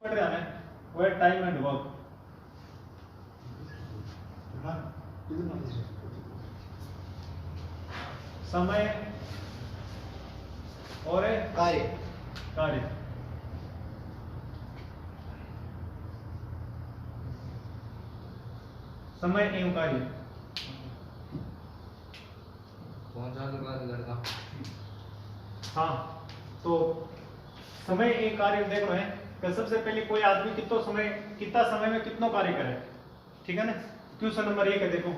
पढ़ रहा है वो है टाइम एंड वर्क। समय और कार्य कार्य। समय एवं कार्य। कौन सा लड़का? हाँ, तो समय एक कार्य देख रहे हैं कि सबसे पहले कोई आदमी कितना समय में कितना कार्य करे, ठीक है ना। क्वेश्चन नंबर 1 है, देखो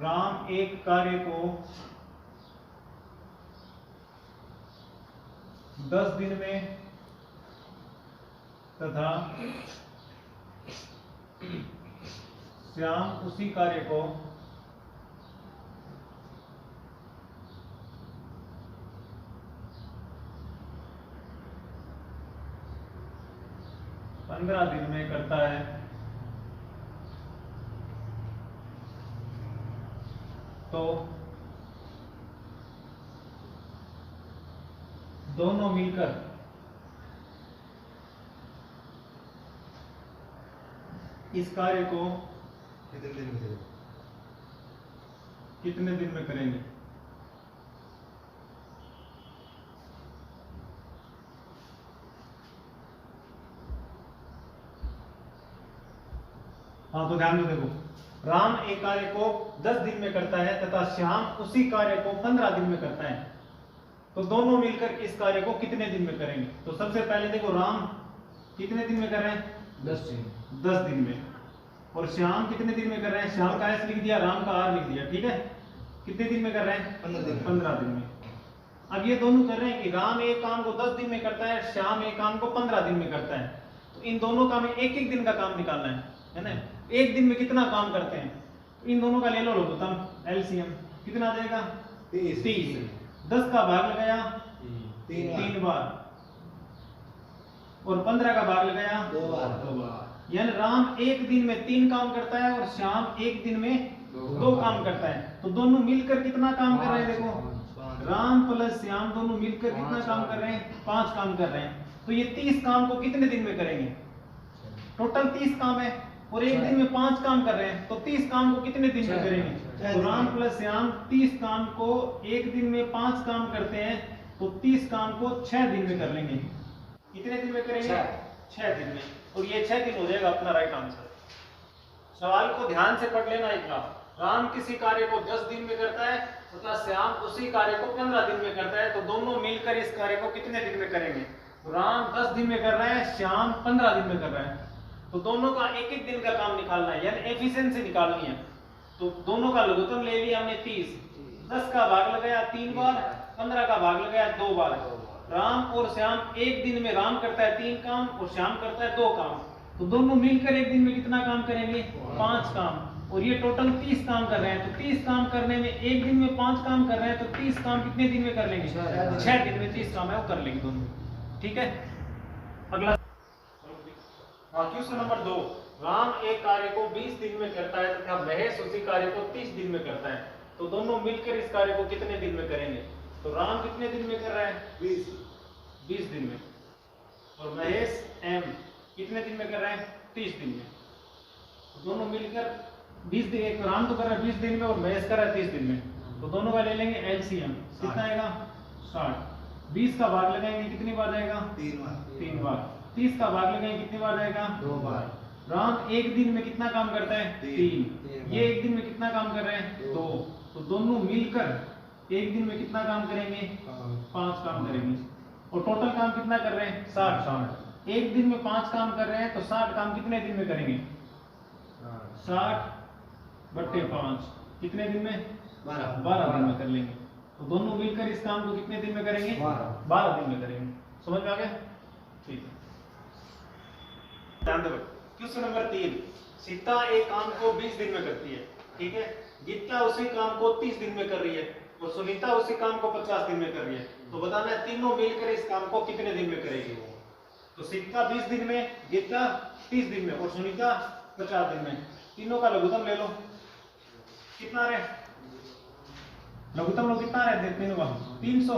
राम एक कार्य को 10 दिन में तथा श्याम उसी कार्य को 15 दिन में करता है। तो दोनों मिलकर इस कार्य को कितने दिन में करेंगे? हाँ, तो ध्यान दो, देखो राम एक कार्य को 10 दिन में करता है तथा श्याम उसी कार्य को 15 दिन में करता है। तो दोनों मिलकर इस कार्य को कितने दिन में करेंगे? तो सबसे पहले देखो राम कितने दिन में कर रहे हैं? 10 दिन में। और श्याम कितने दिन में कर रहे हैं? श्याम का एस लिख दिया, राम का आर लिख दिया, ठीक है। कितने दिन में कर रहे हैं? 15 दिन में। अब ये दोनों कर रहे हैं कि राम एक काम को 10 दिन में करता है, श्याम एक काम को 15 दिन में करता है। तो इन दोनों का में एक एक दिन का काम निकालना है ना। एक दिन में कितना काम करते हैं? इन दोनों का ले लो लोग एलसीएम, कितना आ जाएगा? 30। 10 का भाग लगाया 3 बार और 15 का भाग लगाया 2 बार। यानी राम एक दिन में 3 काम करता है और श्याम एक दिन में 2 काम करता है। तो दोनों मिलकर कितना काम कर रहे हैं? देखो राम प्लस श्याम दोनों मिलकर कितना काम कर रहे हैं? 5 काम कर रहे हैं। तो ये 30 काम को कितने दिन में करेंगे? टोटल 30 काम है और एक दिन में 5 काम कर रहे हैं। तो 30 काम को कितने दिन में करेंगे? तो राम प्लस श्याम 30 काम को एक दिन में 5 काम करते हैं, तो 30 काम को 6 दिन में कर लेंगे। कितने दिन में करेंगे? 6 दिन में। और ये 6 दिन हो जाएगा अपना राइट आंसर। सवाल को ध्यान से पढ़ लेना एक बार। राम किसी कार्य को 10 दिन में करता है तथा श्याम उसी कार्य को 15 दिन में करता है। तो दोनों मिलकर इस कार्य को कितने दिन में करेंगे? राम 10 दिन में कर रहा है, श्याम 15 दिन में कर रहा है। तो दोनों का एक एक दिन का काम निकालना है, यानी एफिशिएंसी निकालनी है। तो दोनों का लघुत्तम ले लिया हमने 30। 10 का भाग लगाया 3 बार, 15 का भाग लगाया 2 बार। राम और श्याम एक दिन में राम करता है 3 काम और श्याम करता है 2 काम। तो दोनों मिलकर एक दिन में कितना काम करेंगे? 5 काम। और ये टोटल 30 काम कर रहे हैं। तो 30 काम करने में एक दिन में 5 काम कर रहे हैं, तो 30 काम कितने दिन में कर लेंगे? 6 दिन में 30 काम है वो कर लेंगे दोनों, ठीक है। अगला क्वेश्चन नंबर 2, राम एक कार्य को 20 दिन में करता है तथा महेश उसी कार्य को 30 दिन में करता है। तो दोनों मिलकर इस कार्य को कितने दिन में करेंगे? तो राम कितने दिन में कर रहा है? 20 दिन में। और महेश एम कितने दिन में कर रहा है? 30 दिन में। तो दोनों मिलकर 20 दिन, एक राम तो कर रहा है 20 दिन में और महेश कर रहा है 30 दिन में। तो दोनों का ले लेंगे एलसीएम, कितना आएगा? 60। 20 का भाग लगाएंगे कितनी बार जाएगा? 3 बार। 30 का भाग लगाएंगे कितनी बार जाएगा? 2 बार। राम एक दिन में कितना काम करता है? 3। ये एक दिन में कितना काम कर रहे हैं? 2। तो दोनों मिलकर एक दिन में कितना काम करेंगे? 5 काम करेंगे। और टोटल काम कितना कर रहे हैं? 60 काम। एक दिन में 5 काम कर रहे हैं, तो 60 काम कितने दिन में करेंगे? 60/5 कितने दिन में? 12 दिन में कर लेंगे। तो दोनों मिलकर इस काम को कितने दिन में करेंगे? 12 दिन में करेंगे। समझ में आ गया? ठीक है, ध्यान दो। क्वेश्चन नंबर 3, सीता एक काम को 20 दिन में करती है, ठीक है। गीता उसी काम को 30 दिन में कर रही है और सुनीता उसी काम को 50 दिन में कर रही है। तो बताना है तीनों मिलकर इस काम को कितने दिन में करेगी? तो सीता 20 दिन में, गीता 30 दिन में और सुनीता 50 दिन में। तीनों का लघुत्तम ले लो, कितना रहे? लघुत्तम लोग कितना रहते तीनों का 300।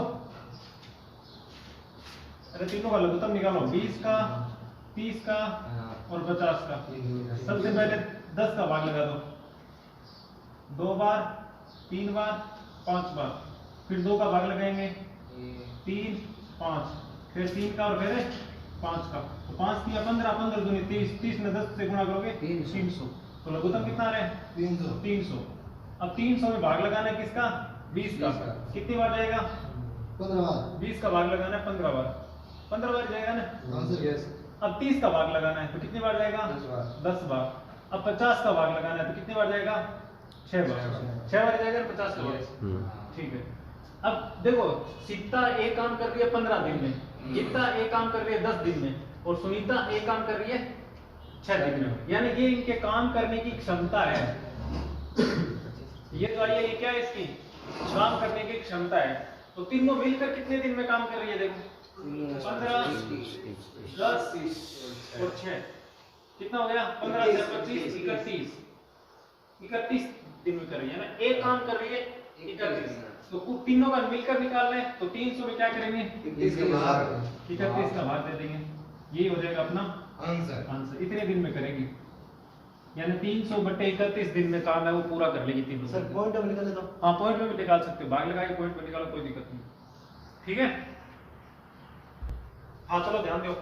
अरे तीनों का लघुत्तम निकालो 20 का 30 का और 50 का। सबसे पहले 10 का भाग लगा दो, 2 बार 3 बार 5 बार, फिर 2 का भाग लगाएंगे 3 5, फिर 3 का और फिर 5 का। तो 5 किया 15, 15 दूनी 30, 30 में 10 से गुणा करोगे 300। तो लघुत्तम कितना रहे 300। अब 300 में भाग लगाना है किसका 20 का। कितनी बार जाएगा 15 बार। 20 का भाग लगाना है 15 बार, 15 बार जाएगा ना। अब 30 का भाग लगाना है तो कितनी बार जाएगा 10 बार। अब 50 का भाग लगाना है तो कितनी बार जाएगा 6 बार। 6 बार जाएगा 50 का भाग। ठीक है। अब देखो सीता एक काम कर रही है 15 दिन में, गीता एक काम कर रही है 10 दिन में, और सुनीता एक काम कर रही है 6 दिन में। यानी ये इनके काम करने की क्षमता है। ये जो है ये क्या है इसकी काम करने की क्षमता है। तो तीनों मिलकर कितने दिन में काम कर रही है देखो 15 10 और 6 कितना हो गया 15 से 25 31 दिन में कर रही है ना। एक काम कर रही है 31। तो तीनों का मिलकर निकाल लें तो 300 में क्या करेंगे 31 का भाग दे देंगे। यही हो जाएगा अपना आंसर। इतने दिन में करेंगे यानी 300/31 दिन में काम है वो पूरा कर लेगी तीनों। सर पॉइंट अब निकाल दो। हाँ पॉइंट में भी निकाल सकते हो, भाग लगा के पॉइंट में निकालो कोई दिक्कत नहीं। ठीक है। हाँ चलो ध्यान दो।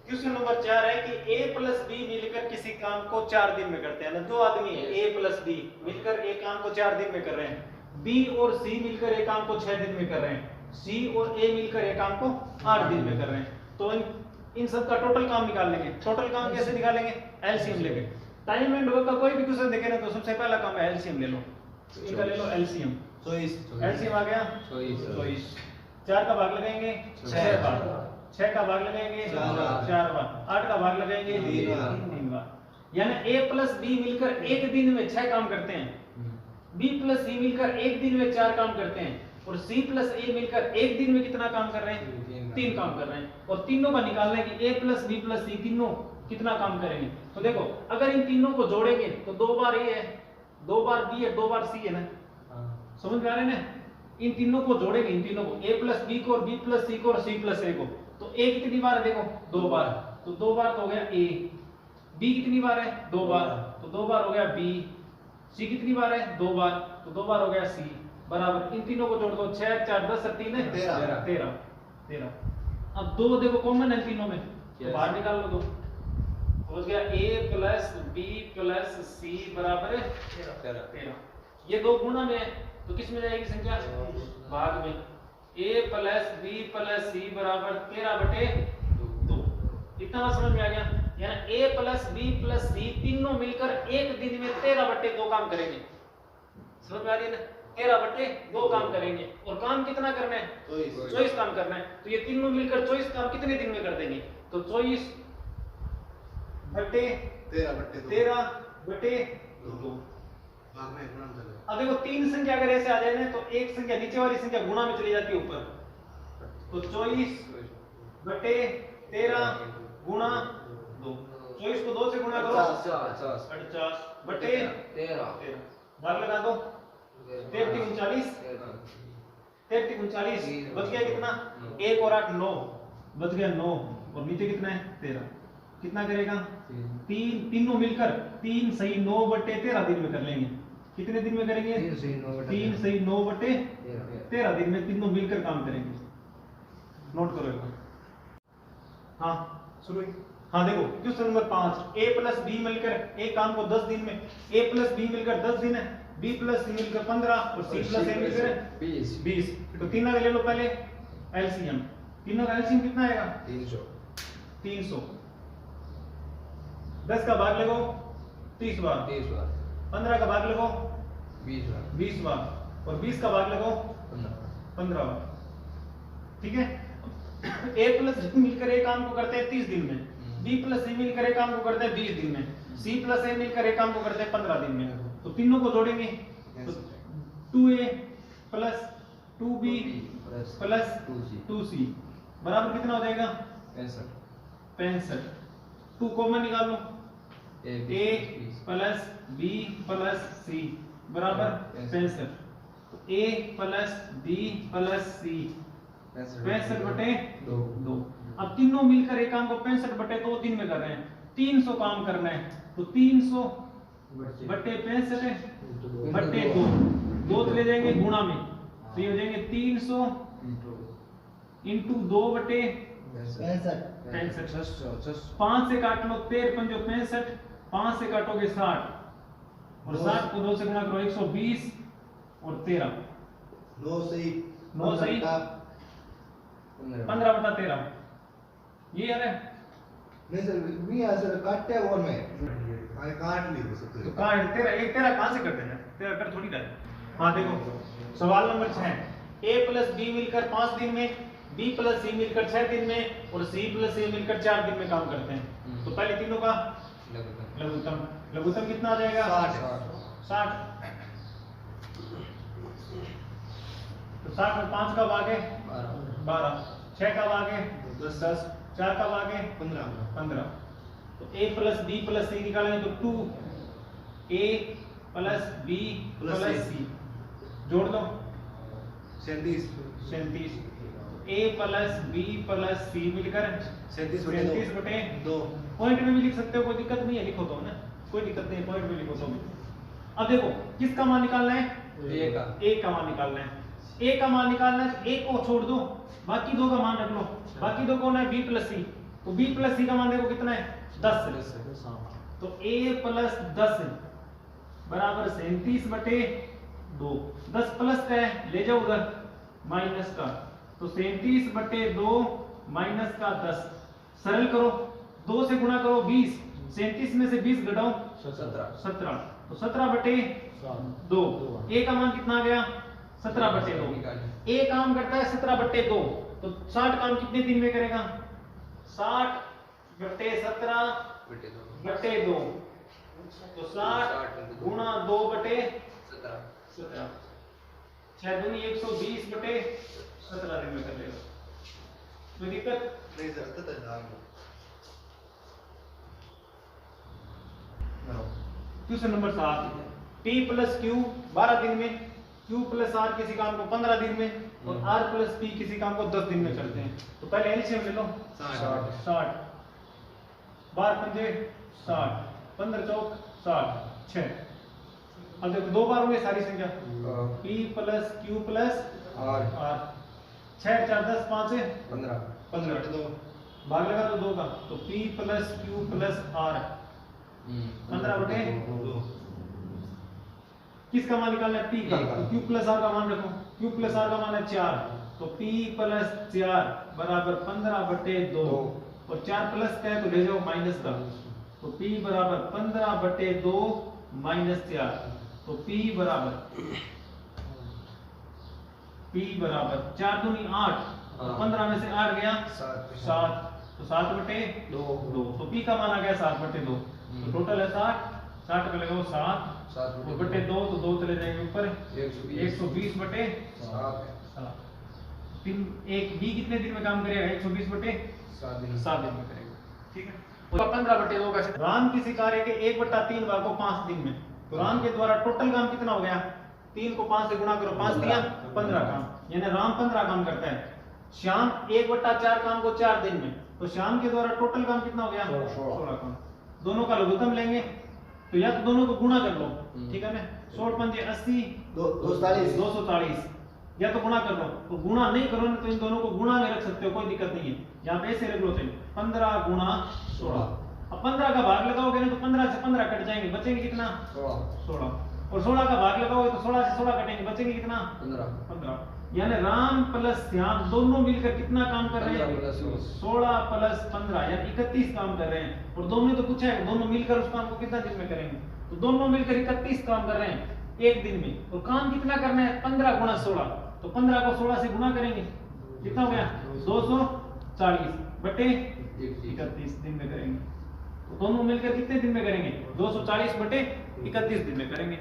क्वेश्चन नंबर 4 है कि a + b मिलकर किसी काम को 4 दिन में करते हैं ना। 2 आदमी है a + b मिलकर एक काम को 4 दिन में कर रहे हैं। b और c मिलकर एक काम को 6 दिन में कर रहे हैं। c और a मिलकर एक काम को 8 दिन में कर रहे हैं। तो इन सब का टोटल काम निकाल लेंगे। टोटल काम कैसे निकालेंगे एलसीएम लेके। टाइम एंड वर्क का कोई भी क्वेश्चन देखे ना तो सबसे पहला काम है एलसीएम ले लो। तो इनका ले लो एलसीएम। एलसीएम आ गया 24। 4 का भाग लगाएंगे 6 बार, 6 का भाग लगाएंगे 4 बार, 8 का भाग लगाएंगे 3 बार। यानी a + b मिलकर एक दिन में 6 काम करते हैं, b + c मिलकर एक दिन में 4 काम करते हैं, और c + a मिलकर एक दिन में कितना काम कर रहे हैं 3 काम कर रहे हैं। और तीनों का निकालना है कि a + b + c तीनों कितना काम करेंगे। तो देखो अगर इन तीनों को जोड़ेंगे तो 2 बार a है, 2 बार b है, 2 बार c है ना। समझ में आ रहे हैं ना। इन तीनों को जोड़ेंगे, इन तीनों को a + b को और b + c को और c + a को। तो a कितनी बार है देखो 2 बार, तो 2 बार तो हो गया a। b कितनी बार है 2 बार, तो 2 बार हो गया b। c कितनी बार है 2 बार, तो 2 बार हो गया c। बराबर इन तीनों को जोड़ दो 6 4 10 और 3 है 13। अब 2 देखो कॉमन है तीनों में तो बाहर निकाल लो 2। हो गया a + b + c बराबर है 13। ये 2 गुणा में है तो किस में जाएगी संख्या भाग में। a + b + c बराबर 13/2। इतना समझ में आ गया। यानी a + b + c तीनों मिलकर एक दिन में 13/2 काम करेंगे। समझ में आ रही है ना। 13/2 काम करेंगे। और काम कितना करना है 24 काम करना है। तो ये तीनों मिलकर 24 काम कितने दिन में कर देंगे। तो 24/13/2। अब देखो 3 संख्या अगर ऐसे आ जाए ना तो एक संख्या नीचे वाली संख्या गुणा में चली जाती है ऊपर। तो 24/13 गुणा 2। 24 को 2 से गुणा करो 50/13 भाग लगा दो 33 39 बच गया कितना 1 और 8 9 बच गया 9 और नीचे कितना है 13। कितना करेगा 3 तीनों मिलकर 3 सही 9/13 दिन में कर लेंगे। कितने दिन में करेंगे 3 सही 9/13 दिन में तीनों मिलकर काम करेंगे। नोट करो एक बार। हाँ शुरू। हाँ देखो क्वेश्चन नंबर 5 a + b मिलकर एक काम को 10 दिन में, a + b मिलकर 10 दिन है, b + c मिलकर 15 और c + a मिलकर 20। तो तीनों का ले लो पहले एलसीएम। तीनों का एलसीएम कितना आएगा 300। 10 का भाग लगाओ 30 बार, 15 का भाग लगाओ 20 बार और 20 का भाग लगाओ 15 बार। ठीक है। a + b मिलकर एक काम को करते हैं 30 दिन में, b + c मिलकर एक काम को करते हैं 20 दिन में, c + a मिलकर एक काम को करते हैं 15 दिन में। तो तीनों को जोड़ेंगे तो 2a + 2b + 2c बराबर कितना हो जाएगा 65। 2 कॉमन निकाल लो a + b + c बराबर 65। ए प्लस बी प्लस सी 65 बटे 2। अब तीनों मिलकर एक काम को 65 बटे 2 दिन में कर रहे हैं, 300 काम करना है, तो 300 बटे 65 बटे 2, 2 चले जाएंगे गुणा में, तो ये हो जाएंगे 300 इंटू 2 बटे 65। 5 से काट लो, 13 पंजो 65, 5 से काटोगे 60 और 60 को 2 से गुणा करो 120 और 13 9 सही 9 सही 15 बटा 13 ये यार है। नहीं सर भी सर काटते हैं और मैं आए काट ली सकते तो कहां है तेरा? एक तेरा कहां से करते हैं? तेरा कर थोड़ी कर। हां देखो सवाल नंबर 6, a प्लस b मिलकर 5 दिन में, b प्लस c मिलकर 6 दिन में और c प्लस a मिलकर 4 दिन में काम करते हैं। तो पहले तीनों का लघुत्तम, लघुत्तम कितना आ जाएगा? 60। तो 60 में 5 का भाग है 12, 6 का भाग है 10, 4 का भाग है 15। तो a plus b plus c निकालेंगे तो 2a plus b plus c जोड़ दो 37। a plus b plus c मिलकर 37 बटे 2। पॉइंट में भी लिख सकते हो, कोई दिक्कत नहीं है, लिखो तो ना, कोई दिक्कत नहीं है, पॉइंट में लिखो तो। अब देखो किसका मान निकालना है? a का मान निकालना है। a का मान निकालना है, a को छोड़ दो, बाकी दो का मान रख लो। बाकी दो कौन है? b plus c। तो b प्लस c का मान देखो कितना है? 10। तो a प्लस 10 बराबर 37 बटे 2। 10 प्लस का है, ले जाओ उधर माइनस का, तो 37 बटे 2 माइनस का 10। सरल करो, 2 से गुणा करो 20, 37 में से 20 घटाओ 17। तो 17 बटे 2। a का मान कितना आ गया? 17 बटे 2। a काम करता है 17 बटे 2, तो 60 काम कितने दिन में करेगा? 60 बटे 17 बटे 2, तो 60 गुणा 2 बटे 17, 6 दूनी 120 बटे 17 दिन में कर लेगा। कोई दिक्कत नहीं सर तो question number 7, p plus q 12 दिन में, q प्लस r किसी काम को 15 दिन में और r प्लस p किसी काम को 10 दिन में करते हैं। तो पहले एलसीएम ले लो 60, 12 पंजे 60, 15 चौक 60, 6। अब देखो दो बार होंगे सारी संख्या, p plus q plus r, 6 4 10 5 है 15, भाग लगा तो 2 का, तो p plus q plus r 15 बटे 2। किसका मान निकालना है? p का। तो q प्लस r का मान रखो, q प्लस r का मान है 4, तो p प्लस 4 बराबर 15 बटे 2 और 4 प्लस का है तो ले जाओ माइनस का, तो p बराबर 15 बटे 2 माइनस 4, तो p बराबर 4 दूनी 8, तो 15 में से 8 गया 7, तो 7 बटे 2, तो p का मान आ गया 7 बटे 2। तो टोटल है 60 पे लगाओ 7 बटे 2, तो 2 चले जाएंगे ऊपर 120 बटे 7। फिर एक b कितने दिन में काम करेगा? 120 बटे 7 दिन में करेगा, ठीक है। और 15 बटे 2 का राम किसी कार्य के 1/3 भाग को 5 दिन में, तो राम के द्वारा टोटल काम कितना हो गया? 3 को 5 से गुणा करो, 5 दिया 15 काम, यानी राम 15 काम करता है। श्याम 1/4 काम को 4 दिन में, तो श्याम के द्वारा टोटल काम कितना हो गया? 16 काम। दोनों का लघुत्तम लेंगे तो या तो दोनों को गुणा कर लो, ठीक है ना, 16 पंजे 80, 240, या तो गुणा कर लो, तो गुणा नहीं करो तो इन दोनों को गुणा में रख सकते हो, कोई दिक्कत नहीं है। यहाँ पे ऐसे रख लो, 15 गुणा 16। अब 15 का भाग लगाओगे ना तो 15 से 15 कट जाएंगे, बचेंगे कितना? 16। और 16 का भाग लगाओगे तो 16 से 16 कटेंगे, बचेंगे कितना? 15। यानी राम प्लस श्याम दोनों मिलकर कितना काम कर रहे हैं? 16 प्लस 15 यानी 31 काम कर रहे हैं। और दोनों ने तो पूछा है दोनों मिलकर उस काम को कितना दिन में करेंगे, तो दोनों मिलकर 31 काम कर रहे हैं एक दिन में। और काम कितना करना है? 15 गुणा 16, तो 15 को 16 से गुणा करेंगे, कितना हो गया? 240 बटे 31 दिन में करेंगे। तो दोनों मिलकर कितने दिन में करेंगे? 240 बटे 31 दिन में करेंगे।